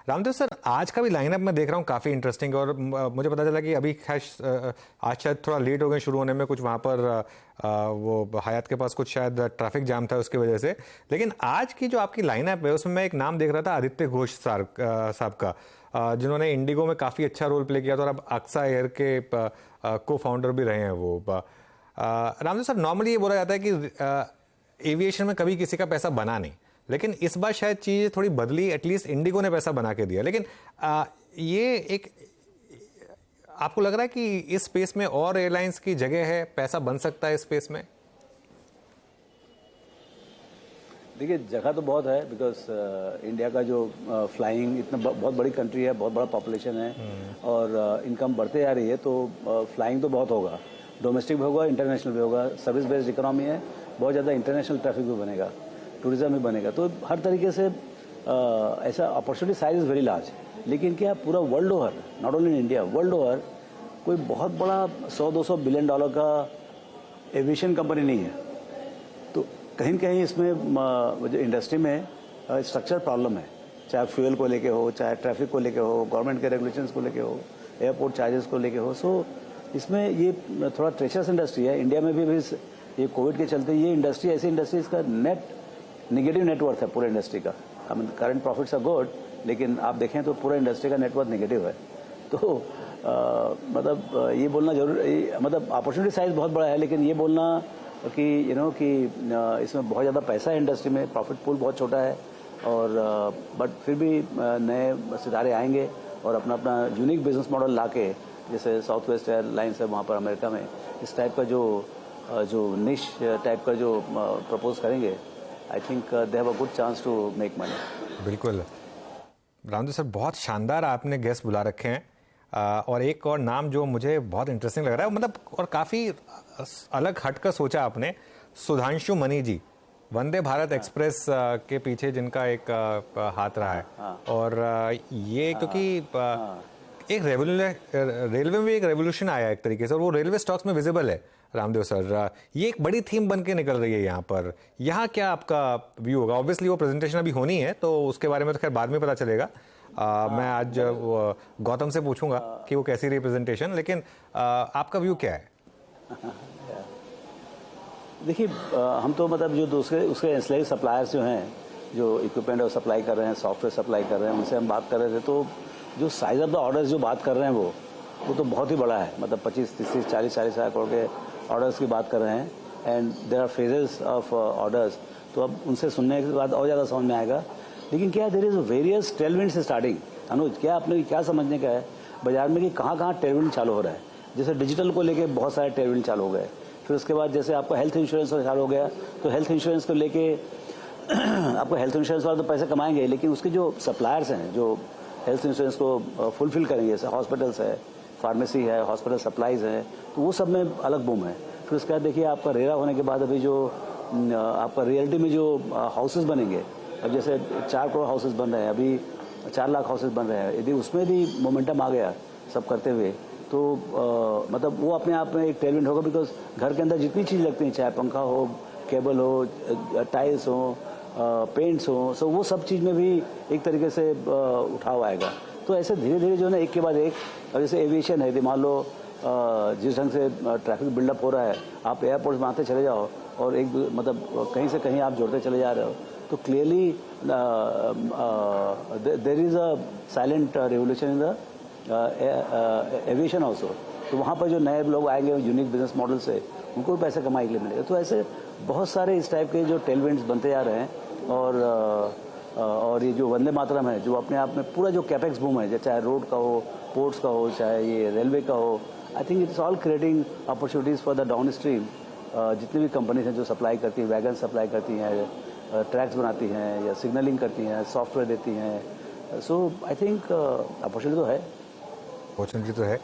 Ramdev sir, आज का भी लाइनअप मैं देख रहा हूँ काफ़ी इंटरेस्टिंग है और मुझे पता चला कि अभी खैर आज शायद थोड़ा लेट हो गए शुरू होने में, कुछ वहाँ पर वो हयात के पास कुछ शायद ट्रैफिक जाम था उसकी वजह से। लेकिन आज की जो आपकी लाइनअप है उसमें मैं एक नाम देख रहा था, आदित्य घोष साहब का, जिन्होंने इंडिगो में काफ़ी अच्छा रोल प्ले किया था और अब अक्सा एयर के को फाउंडर भी रहे हैं वो। रामदेव सर, नॉर्मली ये बोला जाता है कि एविएशन में कभी किसी का पैसा बना नहीं, लेकिन इस बार शायद चीज़ें थोड़ी बदली, एटलीस्ट इंडिगो ने पैसा बना के दिया। लेकिन ये एक आपको लग रहा है कि इस स्पेस में और एयरलाइंस की जगह है, पैसा बन सकता है इस स्पेस में? देखिए, जगह तो बहुत है बिकॉज इंडिया का जो फ्लाइंग इतना बहुत बड़ी कंट्री है, बहुत बड़ा पॉपुलेशन है और इनकम बढ़ते जा रही है, तो फ्लाइंग तो बहुत होगा, डोमेस्टिक भी होगा, इंटरनेशनल भी होगा। सर्विस बेस्ड इकोनॉमी है, बहुत ज़्यादा इंटरनेशनल ट्रैफिक भी बनेगा, टूरिज्म भी बनेगा, तो हर तरीके से ऐसा opportunity size is very large. लेकिन क्या पूरा world over, not only in India, world over कोई बहुत बड़ा 100-200 बिलियन डॉलर का एविएशन कंपनी नहीं है। तो कहीं न कहीं इसमें जो इंडस्ट्री में स्ट्रक्चर प्रॉब्लम है, चाहे फ्यूल को लेके हो, चाहे ट्रैफिक को लेके हो, गवर्नमेंट के रेगुलेशंस को लेके हो, एयरपोर्ट चार्जेस को लेके हो। सो इसमें ये थोड़ा ट्रेचरस इंडस्ट्री है। इंडिया में भी ये कोविड के चलते ये इंडस्ट्री ऐसी इंडस्ट्री, इसका नेगेटिव नेटवर्थ है पूरे इंडस्ट्री का। I mean current profits are good, लेकिन आप देखें तो पूरा इंडस्ट्री का नेटवर्थ नेगेटिव है। तो मतलब ये बोलना जरूर, मतलब अपॉर्चुनिटी साइज बहुत बड़ा है, लेकिन ये बोलना कि कि इसमें बहुत ज़्यादा पैसा है इंडस्ट्री में, प्रॉफिट पूल बहुत छोटा है, और बट फिर भी नए सितारे आएंगे और अपना अपना यूनिक बिजनेस मॉडल लाके, जैसे साउथ वेस्ट एयरलाइंस है वहाँ पर अमेरिका में, इस टाइप का जो निश टाइप का जो प्रपोज करेंगे, I think they have a good chance to make money. बिल्कुल रामदेव सर, बहुत शानदार आपने गेस्ट बुला रखे हैं। और एक और नाम जो मुझे बहुत इंटरेस्टिंग लग रहा है, मतलब और काफ़ी अलग हटकर सोचा आपने, सुधांशु मनी जी, वंदे भारत एक्सप्रेस के पीछे जिनका एक हाथ रहा है। और ये क्योंकि एक रेलवे में एक रेवोल्यूशन आया एक तरीके से, और वो रेलवे स्टॉक्स में विजिबल है। रामदेव सर, ये एक बड़ी थीम बन के निकल रही है यहाँ पर। यहाँ क्या आपका व्यू होगा? ऑब्वियसली वो प्रेजेंटेशन अभी होनी है, तो उसके बारे में तो खैर बाद में पता चलेगा। मैं आज गौतम से पूछूंगा कि वो कैसी रही प्रेजेंटेशन, लेकिन आपका व्यू क्या है? देखिए, हम तो मतलब जो दूसरे उसके एंसिलरी सप्लायर्स जो हैं, जो इक्विपमेंट और सप्लाई कर रहे हैं, सॉफ्टवेयर सप्लाई कर रहे हैं, उनसे हम बात कर रहे थे, तो जो साइज ऑफ द ऑर्डर्स जो बात कर रहे हैं वो तो बहुत ही बड़ा है। मतलब 25, 30, 40 हज़ार करोड़ के ऑर्डर्स की बात कर रहे हैं, and there are phases of orders. तो अब उनसे सुनने के बाद और ज़्यादा समझ में आएगा। लेकिन क्या there is various tailwinds starting. Anuj, क्या आपने क्या समझने का है बाजार में कि कहाँ कहाँ टेलविंड चालू हो रहा है? जैसे डिजिटल को लेके बहुत सारे टेलविंड चालू हो गए, फिर उसके बाद जैसे आपका हेल्थ इंश्योरेंस चालू हो गया, तो हेल्थ इंश्योरेंस को लेके आपको हेल्थ इंश्योरेंस वाले तो पैसे कमाएंगे, लेकिन उसके जो सप्लायर्स हैं जो हेल्थ इंश्योरेंस को फुलफिल करेंगे, जैसे हॉस्पिटल्स है, फार्मेसी है, हॉस्पिटल सप्लाईज है, तो वो सब में अलग बूम है। फिर उसके बाद देखिए, आपका रेरा होने के बाद अभी जो आपका रियलिटी में जो हाउसेस बनेंगे, अब जैसे 4 करोड़ हाउसेस बन रहे हैं, अभी 4 लाख हाउसेस बन रहे हैं, यदि उसमें भी मोमेंटम आ गया सब करते हुए, तो मतलब वो अपने आप में एक टेलविंड होगा। बिकॉज घर के अंदर जितनी चीज़ लगती हैं, चाहे पंखा हो, केबल हो, टाइल्स हो, पेंट्स हो, सो वो सब चीज़ में भी एक तरीके से उठाव आएगा। तो ऐसे धीरे धीरे जो है ना, एक के बाद एक। अब जैसे एविएशन है, यदि मान लो जिस ढंग से ट्रैफिक बिल्डअप हो रहा है, आप एयरपोर्ट में आते चले जाओ और एक मतलब कहीं से कहीं आप जुड़ते चले जा रहे हो, तो clearly there is a silent revolution in the aviation also. तो वहाँ पर जो नए लोग आएंगे यूनिक बिजनेस मॉडल से, उनको भी पैसे कमाई के लिए मिलेगा। तो ऐसे बहुत सारे इस टाइप के जो टेलविंड्स बनते जा रहे हैं। और ये जो वंदे मातरम है, जो अपने आप में पूरा जो कैपेक्स बूम है, चाहे रोड का हो, पोर्ट्स का हो, चाहे ये रेलवे का हो, I think it's all creating opportunities for the down stream. जितनी भी कंपनीज हैं जो सप्लाई करती हैं, वैगन सप्लाई करती हैं, ट्रैक्स बनाती हैं, या सिग्नलिंग करती हैं, सॉफ्टवेयर देती हैं, सो आई थिंक अपॉर्चुनिटी तो है। अपॉर्चुनिटी तो है।